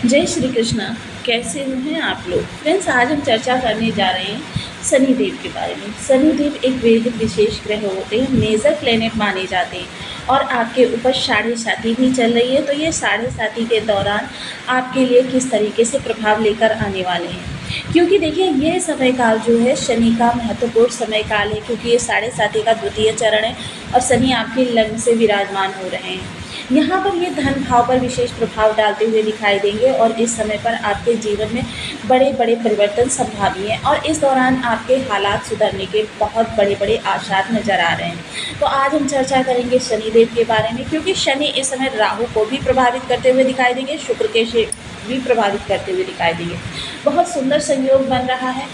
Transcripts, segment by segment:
जय श्री कृष्णा। कैसे हैं आप लोग फ्रेंड्स? आज हम चर्चा करने जा रहे हैं शनि देव के बारे में। शनि देव एक बेहद विशेष ग्रह होते हैं, मेजर प्लेनेट माने जाते हैं और आपके ऊपर साढ़े साथी भी चल रही है। तो ये साढ़े साथी के दौरान आपके लिए किस तरीके से प्रभाव लेकर आने वाले हैं, क्योंकि देखिए ये समय काल जो है शनि का महत्वपूर्ण समय काल है, क्योंकि ये साढ़े साथी का द्वितीय चरण है और शनि आपके लग्न से विराजमान हो रहे हैं। यहाँ पर ये धन भाव पर विशेष प्रभाव डालते हुए दिखाई देंगे और इस समय पर आपके जीवन में बड़े बड़े परिवर्तन संभावी हैं और इस दौरान आपके हालात सुधरने के बहुत बड़े बड़े आसार नज़र आ रहे हैं। तो आज हम चर्चा करेंगे शनिदेव के बारे में, क्योंकि शनि इस समय राहु को भी प्रभावित करते हुए दिखाई देंगे, शुक्र के से भी प्रभावित करते हुए दिखाई देंगे। बहुत सुंदर संयोग बन रहा है।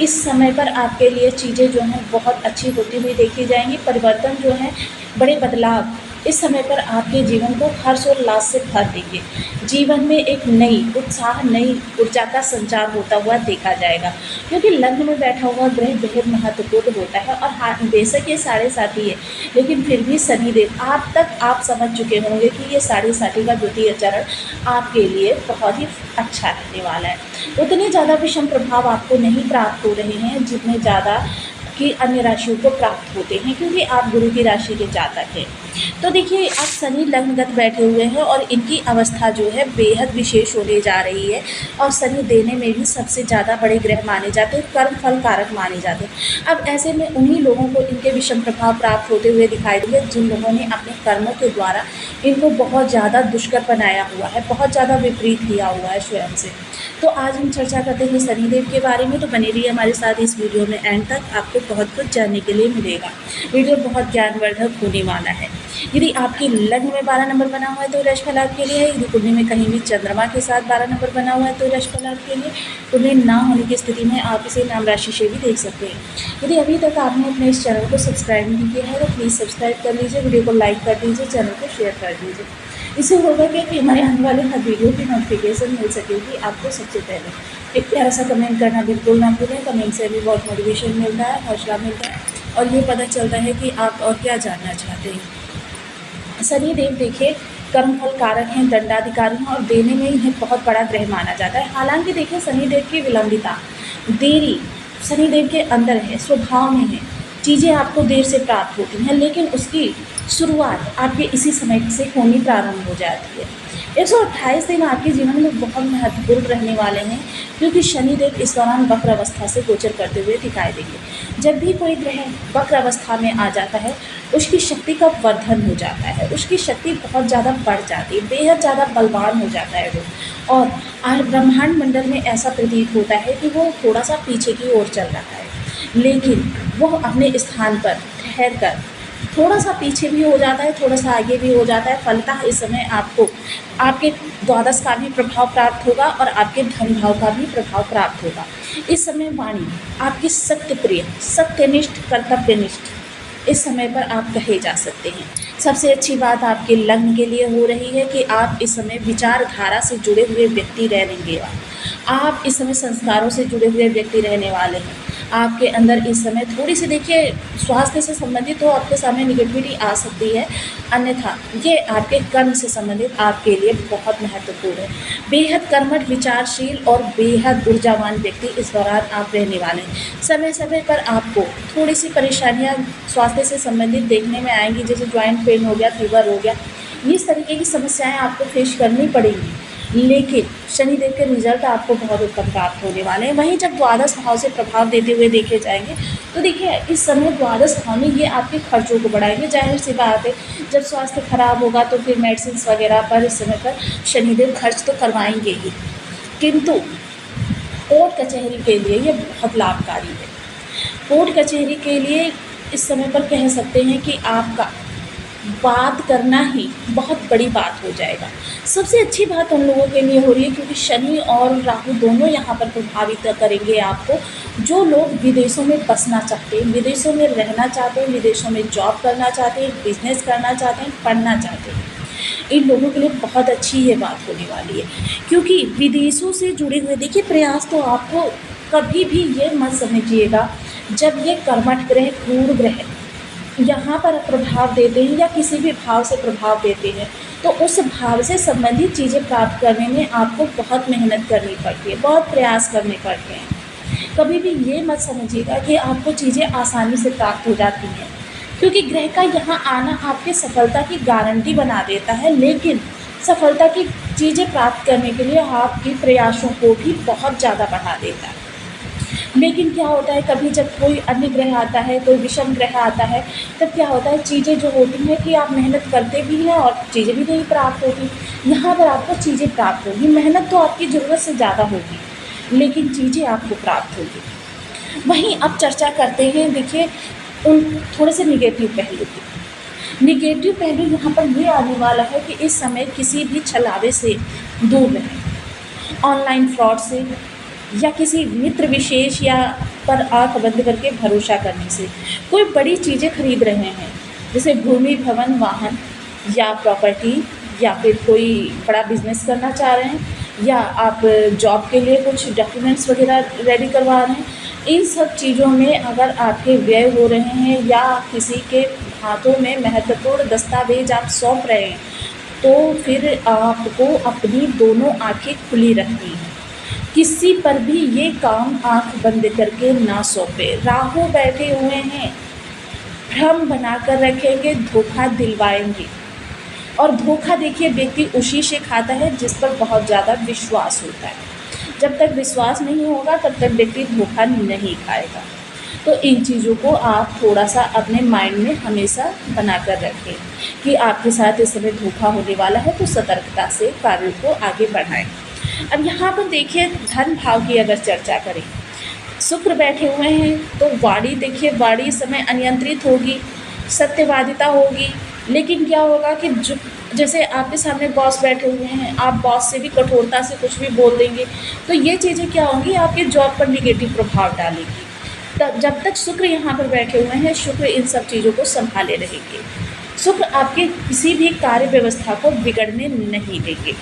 इस समय पर आपके लिए चीज़ें जो हैं बहुत अच्छी होती हुई देखी जाएंगी। परिवर्तन जो है, बड़े बदलाव इस समय पर आपके जीवन को हर्षोल्लास से भर देंगे। जीवन में एक नई उत्साह, नई ऊर्जा का संचार होता हुआ देखा जाएगा, क्योंकि लग्न में बैठा हुआ ग्रह बेहद महत्वपूर्ण होता है। और हाँ, बेशक ये साढ़े साथी है, लेकिन फिर भी शनिदेव आप समझ चुके होंगे कि ये साढ़े साथी का द्वितीय चरण आपके लिए बहुत ही अच्छा रहने वाला है। उतने ज़्यादा विषम प्रभाव आपको नहीं प्राप्त हो रहे हैं जितने ज़्यादा कि अन्य राशियों को प्राप्त होते हैं, क्योंकि आप गुरु की राशि के जातक हैं। तो देखिए, अब शनि लग्नगत बैठे हुए हैं और इनकी अवस्था जो है बेहद विशेष होने जा रही है और शनि देने में भी सबसे ज़्यादा बड़े ग्रह माने जाते हैं, कर्म फल कारक माने जाते हैं। अब ऐसे में उन्हीं लोगों को इनके विषम प्रभाव प्राप्त होते हुए दिखाई देंगे जिन लोगों ने अपने कर्मों के द्वारा इनको बहुत ज़्यादा दुष्कर बनाया हुआ है, बहुत ज़्यादा विपरीत किया हुआ है स्वयं से। तो आज हम चर्चा करते हैं शनिदेव के बारे में। तो बने रहिए हमारे साथ इस वीडियो में, एंड तक आपको बहुत कुछ जानने के लिए मिलेगा। वीडियो बहुत ज्ञानवर्धक होने वाला है। यदि आपके लग्न में 12 नंबर बना हुआ है तो राशिफल आपके लिए है। यदि कुंडली में कहीं भी चंद्रमा के साथ 12 नंबर बना हुआ है तो राशिफल आपके लिए। कुंडली ना होने की स्थिति में आप इसे नाम राशि से भी देख सकते हैं। यदि अभी तक आपने अपने इस चैनल को सब्सक्राइब नहीं किया है तो प्लीज़ सब्सक्राइब कर लीजिए, वीडियो को लाइक कर दीजिए, चैनल को शेयर कर दीजिए। इससे होगा कि हमारे आने वाले हर वीडियो की नोटिफिकेशन मिल सकेगी आपको सबसे पहले। एक प्यारा सा कमेंट करना बिल्कुल ना भूलें, कमेंट से भी बहुत मोटिवेशन मिलता है, हौसला मिलता है और ये पता चलता है कि आप और क्या जानना चाहते हैं। शनिदेव देखिए कर्मफल कारक हैं, दंडाधिकारी हैं और देने में इन्हें बहुत बड़ा ग्रह माना जाता है। हालांकि देखिए शनिदेव की विलंबिता, देरी शनिदेव के अंदर है, स्वभाव में है। चीज़ें आपको देर से प्राप्त होती हैं, लेकिन उसकी शुरुआत आपके इसी समय से होनी प्रारंभ हो जाती है। 128 दिन आपके जीवन में बहुत महत्वपूर्ण रहने वाले हैं, क्योंकि शनिदेव इस दौरान वक्र अवस्था से गोचर करते हुए दिखाई देंगे। जब भी कोई ग्रह वक्र अवस्था में आ जाता है उसकी शक्ति का वर्धन हो जाता है, उसकी शक्ति बहुत ज़्यादा बढ़ जाती है, बेहद ज़्यादा बलवान हो जाता है वो। और आज ब्रह्मांड मंडल में ऐसा प्रतीत होता है कि वो थोड़ा सा पीछे की ओर चल रहा है, लेकिन वो अपने स्थान पर ठहर कर थोड़ा सा पीछे भी हो जाता है, थोड़ा सा आगे भी हो जाता है। फलतः इस समय आपको आपके द्वादश का भी प्रभाव प्राप्त होगा और आपके धन भाव का भी प्रभाव प्राप्त होगा। इस समय वाणी आपकी सत्यप्रिय, सत्यनिष्ठ, कर्तव्यनिष्ठ इस समय पर आप कहे जा सकते हैं। सबसे अच्छी बात आपके लग्न के लिए हो रही है कि आप इस समय विचारधारा से जुड़े हुए व्यक्ति रहेंगे। आप इस समय संस्कारों से जुड़े हुए व्यक्ति रहने वाले हैं। आपके अंदर इस समय थोड़ी सी देखिए स्वास्थ्य से संबंधित तो आपके सामने निगेटिविटी आ सकती है, अन्यथा ये आपके कर्म से संबंधित आपके लिए बहुत महत्वपूर्ण है। बेहद कर्मठ, विचारशील और बेहद ऊर्जावान व्यक्ति इस दौरान आप रहने वाले हैं। समय समय पर आपको थोड़ी सी परेशानियाँ स्वास्थ्य से संबंधित देखने में आएंगी, जैसे जॉइंट पेन हो गया, फीवर हो गया, इस तरीके की समस्याएं आपको फेस करनी पड़ेंगी, लेकिन शनिदेव के रिजल्ट आपको बहुत उत्तम प्राप्त होने वाले हैं। वहीं जब द्वादश भाव से प्रभाव देते हुए देखे जाएंगे तो देखिए इस समय द्वादश भाव में ये आपके खर्चों को बढ़ाएंगे। जाहिर सी बात है, जब स्वास्थ्य खराब होगा तो फिर मेडिसिन वगैरह पर इस समय पर शनिदेव खर्च तो करवाएंगे ही, किंतु कोर्ट कचहरी के लिए ये बहुत लाभकारी है। कोर्ट कचहरी के लिए इस समय पर कह सकते हैं कि आपका बात करना ही बहुत बड़ी बात हो जाएगा। सबसे अच्छी बात उन लोगों के लिए हो रही है, क्योंकि शनि और राहु दोनों यहाँ पर प्रभावित करेंगे आपको। जो लोग विदेशों में बसना चाहते हैं, विदेशों में रहना चाहते हैं, विदेशों में जॉब करना चाहते हैं, बिजनेस करना चाहते हैं, पढ़ना चाहते हैं, इन लोगों के लिए बहुत अच्छी ये बात होने वाली है। क्योंकि विदेशों से जुड़े हुए देखिए प्रयास तो आपको कभी भी ये मत समझिएगा, जब ये कर्मठ ग्रह, क्रूर ग्रह यहाँ पर प्रभाव देते हैं या किसी भी भाव से प्रभाव देते हैं, तो उस भाव से संबंधित चीज़ें प्राप्त करने में आपको बहुत मेहनत करनी पड़ती है, बहुत प्रयास करने पड़ते हैं। कभी भी ये मत समझिएगा कि आपको चीज़ें आसानी से प्राप्त हो जाती हैं, क्योंकि ग्रह का यहाँ आना आपकी सफलता की गारंटी बना देता है, लेकिन सफलता की चीज़ें प्राप्त करने के लिए आपके प्रयासों को भी बहुत ज़्यादा बढ़ा देता है। लेकिन क्या होता है, कभी जब कोई अन्य ग्रह आता है, कोई विषम ग्रह आता है, तब क्या होता है, चीज़ें जो होती हैं कि आप मेहनत करते भी हैं और चीज़ें भी नहीं प्राप्त होती। यहाँ पर आपको चीज़ें प्राप्त होगी, मेहनत तो आपकी ज़रूरत से ज़्यादा होगी, लेकिन चीज़ें आपको प्राप्त होगी। वहीं अब चर्चा करते हैं, देखिए उन थोड़े से निगेटिव पहलू की। निगेटिव पहलू यहाँ पर ये आने वाला है कि इस समय किसी भी छलावे से दूर रहें, ऑनलाइन फ्रॉड से या किसी मित्र विशेष या पर आंख बंद करके भरोसा करने से। कोई बड़ी चीज़ें खरीद रहे हैं, जैसे भूमि, भवन, वाहन या प्रॉपर्टी, या फिर कोई बड़ा बिजनेस करना चाह रहे हैं, या आप जॉब के लिए कुछ डॉक्यूमेंट्स वगैरह रेडी करवा रहे हैं, इन सब चीज़ों में अगर आपके व्यय हो रहे हैं या किसी के हाथों में महत्वपूर्ण दस्तावेज आप सौंप रहे हैं, तो फिर आपको अपनी दोनों आंखें खुली रखनी है। किसी पर भी ये काम आंख बंद करके ना सौंपे। राहु बैठे हुए हैं, भ्रम बनाकर रखेंगे, धोखा दिलवाएंगे। और धोखा देखिए व्यक्ति उसी से खाता है जिस पर बहुत ज़्यादा विश्वास होता है। जब तक विश्वास नहीं होगा तब तक व्यक्ति धोखा नहीं खाएगा। तो इन चीज़ों को आप थोड़ा सा अपने माइंड में हमेशा बना कर रखें कि आपके साथ इस समय धोखा होने वाला है, तो सतर्कता से कार्यों को आगे बढ़ाएं। अब यहाँ पर देखिए धन भाव की अगर चर्चा करें, शुक्र बैठे हुए हैं, तो वाणी देखिए, वाणी इस समय अनियंत्रित होगी, सत्यवादिता होगी। लेकिन क्या होगा कि जो जैसे आपके सामने बॉस बैठे हुए हैं, आप बॉस से भी कठोरता से कुछ भी बोल देंगे, तो ये चीज़ें क्या होंगी, आपके जॉब पर निगेटिव प्रभाव डालेंगी। तब जब तक शुक्र यहाँ पर बैठे हुए हैं, शुक्र इन सब चीज़ों को संभाले रहेंगे। शुक्र आपके किसी भी कार्य व्यवस्था को बिगड़ने नहीं देंगे।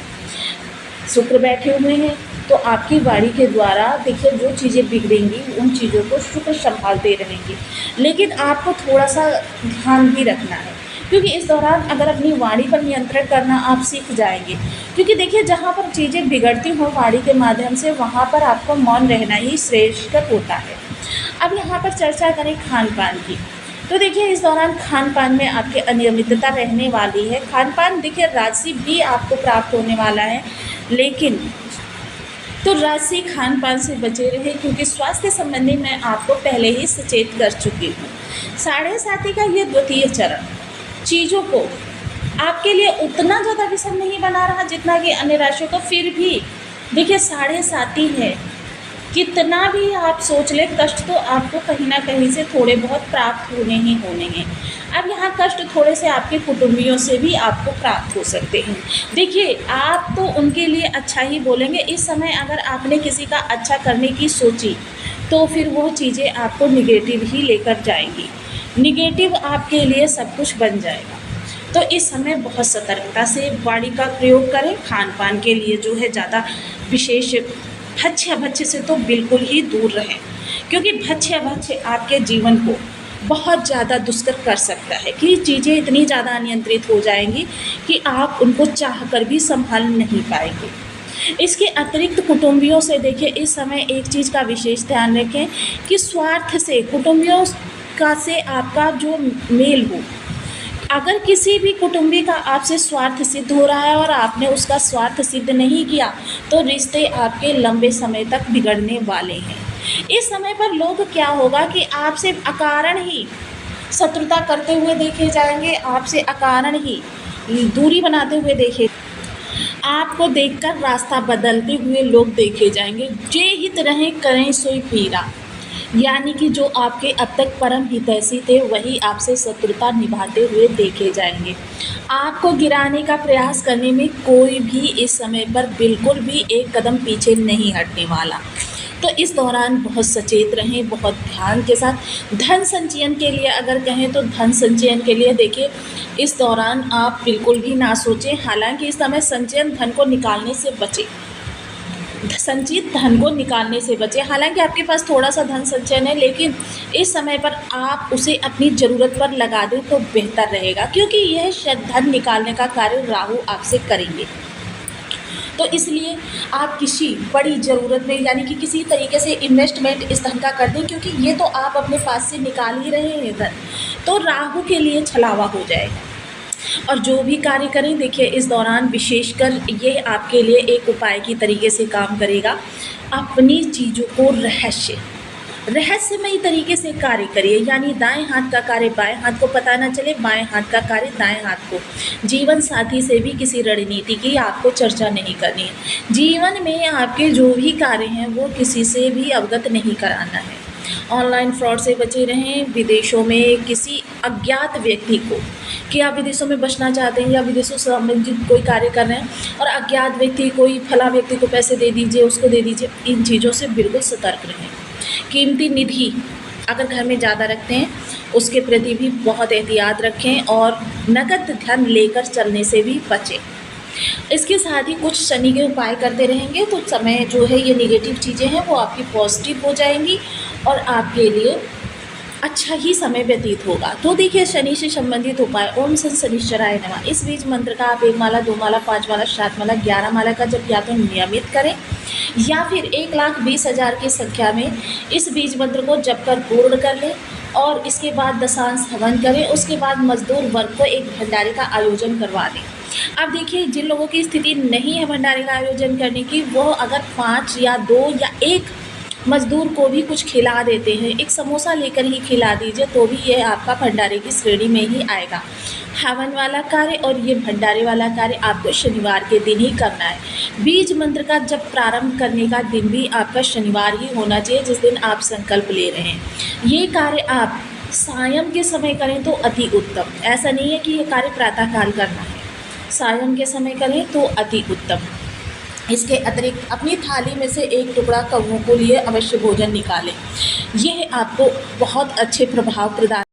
शुक्र बैठे हुए हैं तो आपकी वाणी के द्वारा देखिए जो चीज़ें बिगड़ेंगी उन चीज़ों को शुक्र संभालते रहेंगे। लेकिन आपको थोड़ा सा ध्यान भी रखना है, क्योंकि इस दौरान अगर अपनी वाणी पर नियंत्रण करना आप सीख जाएंगे, क्योंकि देखिए जहाँ पर चीज़ें बिगड़ती हों वाणी के माध्यम से, वहाँ पर आपको मौन रहना ही श्रेष्ठकर होता है। अब यहाँ पर चर्चा करें खान पान की, तो देखिए इस दौरान खान पान में आपके अनियमितता रहने वाली है। खान पान देखिए राशि भी आपको प्राप्त होने वाला है, लेकिन तो राशि खान पान से बचे रहे, क्योंकि स्वास्थ्य संबंधी मैं आपको पहले ही सचेत कर चुकी हूँ। 7.5 का ये द्वितीय चरण चीज़ों को आपके लिए उतना ज़्यादा विषम नहीं बना रहा जितना कि अन्य राशियों को। फिर भी देखिए 7.5 है, कितना भी आप सोच लें कष्ट तो आपको कहीं ना कहीं से थोड़े बहुत प्राप्त होने ही होने हैं। अब यहाँ कष्ट थोड़े से आपके कुटुंबियों से भी आपको प्राप्त हो सकते हैं। देखिए आप तो उनके लिए अच्छा ही बोलेंगे। इस समय अगर आपने किसी का अच्छा करने की सोची तो फिर वो चीज़ें आपको निगेटिव ही लेकर जाएंगी, निगेटिव आपके लिए सब कुछ बन जाएगा। तो इस समय बहुत सतर्कता से वाणी का प्रयोग करें। खान पान के लिए जो है ज़्यादा विशेष भक्ष्य से तो बिल्कुल ही दूर रहें, क्योंकि भक्ष्य आपके जीवन को बहुत ज़्यादा दुष्कर कर सकता है कि चीज़ें इतनी ज़्यादा अनियंत्रित हो जाएंगी कि आप उनको चाह कर भी संभाल नहीं पाएंगे। इसके अतिरिक्त कुटुंबियों से देखिए इस समय एक चीज़ का विशेष ध्यान रखें कि स्वार्थ से कुटुंबियों का से आपका जो मेल हो, अगर किसी भी कुटुंबी का आपसे स्वार्थ सिद्ध हो रहा है और आपने उसका स्वार्थ सिद्ध नहीं किया तो रिश्ते आपके लंबे समय तक बिगड़ने वाले हैं। इस समय पर लोग क्या होगा कि आपसे अकारण ही शत्रुता करते हुए देखे जाएंगे, आपसे अकारण ही दूरी बनाते हुए देखे, आपको देखकर रास्ता बदलते हुए लोग देखे जाएंगे। जे हित रहें करें सोई पीरा, यानी कि जो आपके अब तक परम हितैषी थे वही आपसे शत्रुता निभाते हुए देखे जाएंगे। आपको गिराने का प्रयास करने में कोई भी इस समय पर बिल्कुल भी एक कदम पीछे नहीं हटने वाला। तो इस दौरान बहुत सचेत रहें, बहुत ध्यान के साथ। धन संचयन के लिए अगर कहें तो धन संचयन के लिए देखिए इस दौरान आप बिल्कुल भी ना सोचें। हालांकि इस समय संचयन धन को निकालने से बचे, संचित धन को निकालने से बचें। हालाँकि आपके पास थोड़ा-सा धन संचयन है, लेकिन इस समय पर आप उसे अपनी ज़रूरत पर लगा दें तो बेहतर रहेगा, क्योंकि यह धन निकालने का कार्य राहु आपसे करेंगे। तो इसलिए आप किसी बड़ी ज़रूरत में, यानी कि किसी तरीके से इन्वेस्टमेंट इस धन का कर दें, क्योंकि ये तो आप अपने पास से निकाल ही रहे हैं धन, तो राहु के लिए छलावा हो जाएगा। और जो भी कार्य करें, देखिए इस दौरान विशेषकर ये आपके लिए एक उपाय की तरीके से काम करेगा। अपनी चीज़ों को रहस्यमयी तरीके से कार्य करिए, यानी दाएं हाथ का कार्य बाएं हाथ को पता न चले, बाएं हाथ का कार्य दाएं हाथ को। जीवन साथी से भी किसी रणनीति की आपको चर्चा नहीं करनी है। जीवन में आपके जो भी कार्य हैं वो किसी से भी अवगत नहीं कराना है। ऑनलाइन फ्रॉड से बचे रहें। विदेशों में किसी अज्ञात व्यक्ति को, कि आप विदेशों में बसना चाहते हैं या विदेशों से संबंधित कोई कार्य कर रहे हैं और अज्ञात व्यक्ति, कोई फला व्यक्ति को पैसे दे दीजिए, उसको दे दीजिए, इन चीज़ों से बिल्कुल सतर्क रहें। कीमती निधि अगर घर में ज़्यादा रखते हैं उसके प्रति भी बहुत एहतियात रखें और नकद धन लेकर चलने से भी बचें। इसके साथ ही कुछ शनि के उपाय करते रहेंगे तो समय जो है ये नेगेटिव चीज़ें हैं वो आपकी पॉजिटिव हो जाएंगी और आपके लिए अच्छा ही समय व्यतीत होगा। तो देखिए शनि से संबंधित उपाय, ओम सन शनिश्चराय नमः, इस बीज मंत्र का आप 1 माला, 2 माला, 5 माला, 7 माला, 11 माला का जब या तो नियमित करें या फिर 1,20,000 की संख्या में इस बीज मंत्र को जप कर पूर्ण कर लें और इसके बाद दशांश हवन करें। उसके बाद मजदूर वर्ग को एक भंडारे का आयोजन करवा दें। अब देखिए जिन लोगों की स्थिति नहीं है भंडारे का आयोजन करने की, वो अगर 5 या 2 या 1 मज़दूर को भी कुछ खिला देते हैं, एक समोसा लेकर ही खिला दीजिए, तो भी ये आपका भंडारे की श्रेणी में ही आएगा। हवन वाला कार्य और ये भंडारे वाला कार्य आपको शनिवार के दिन ही करना है। बीज मंत्र का जब प्रारंभ करने का दिन भी आपका शनिवार ही होना चाहिए, जिस दिन आप संकल्प ले रहे हैं। ये कार्य आप सायं के समय करें तो अति उत्तम। ऐसा नहीं है कि ये कार्य प्रातःकाल करना है, सायं के समय करें तो अति उत्तम। इसके अतिरिक्त अपनी थाली में से एक टुकड़ा कौओं को लिए अवश्य भोजन निकालें। यह आपको बहुत अच्छे प्रभाव प्रदान